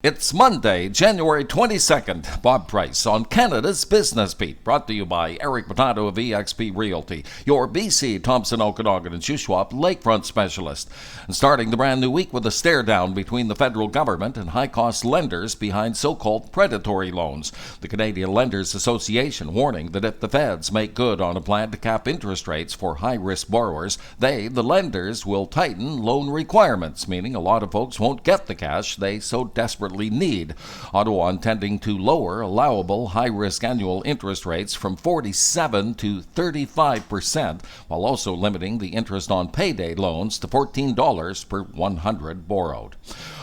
It's Monday, January 22nd. Bob Price on Canada's Business Beat, brought to you by Eric Potato of eXp Realty, your BC, Thompson, Okanagan, and Shuswap lakefront specialist. And starting the brand new week with a stare down between the federal government and high-cost lenders behind so-called predatory loans. The Canadian Lenders Association warning that if the feds make good on a plan to cap interest rates for high-risk borrowers, they, the lenders, will tighten loan requirements, meaning a lot of folks won't get the cash they so desperately need. Ottawa intending to lower allowable high-risk annual interest rates from 47 to 35%, while also limiting the interest on payday loans to $14 per 100 borrowed.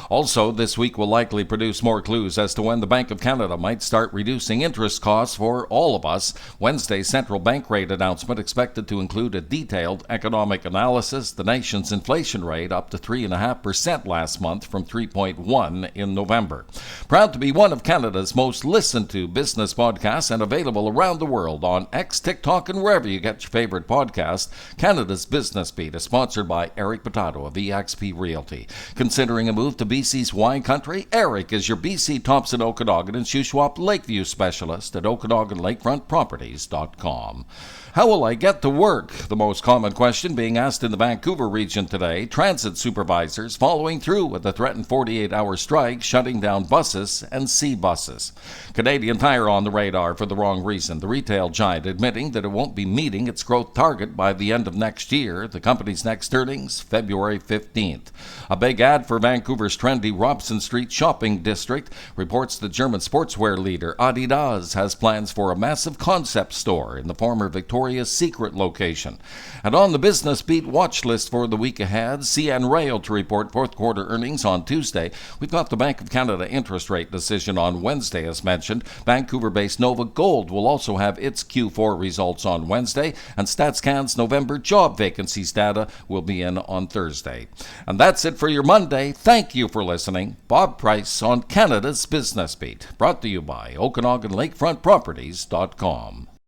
Also, this week will likely produce more clues as to when the Bank of Canada might start reducing interest costs for all of us. Wednesday's central bank rate announcement expected to include a detailed economic analysis, the nation's inflation rate up to 3.5% last month from 3.1% in November. Proud to be one of Canada's most listened to business podcasts and available around the world on X, TikTok, and wherever you get your favorite podcast. Canada's Business Beat is sponsored by Eric Potato of eXp Realty. Considering a move to BC's wine country? Eric is your BC, Thompson, Okanagan, and Shuswap Lakeview specialist at OkanaganLakefrontProperties.com. How will I get to work? The most common question being asked in the Vancouver region today. Transit supervisors following through with the threatened 48-hour strike, shutting down buses and C-buses. Canadian Tire on the radar for the wrong reason. The retail giant admitting that it won't be meeting its growth target by the end of next year. The company's next earnings, February 15th. A big ad for Vancouver's trendy Robson Street shopping district reports the German sportswear leader Adidas has plans for a massive concept store in the former Victoria's Secret location. And on the Business Beat watch list for the week ahead, CN Rail to report fourth quarter earnings on Tuesday. We've got the Bank of Canada interest rate decision on Wednesday, as mentioned. Vancouver-based Nova Gold will also have its Q4 results on Wednesday, and StatsCan's November job vacancies data will be in on Thursday. And that's it for your Monday. Thank you for listening. Bob Price on Canada's Business Beat, brought to you by OkanaganLakefrontProperties.com.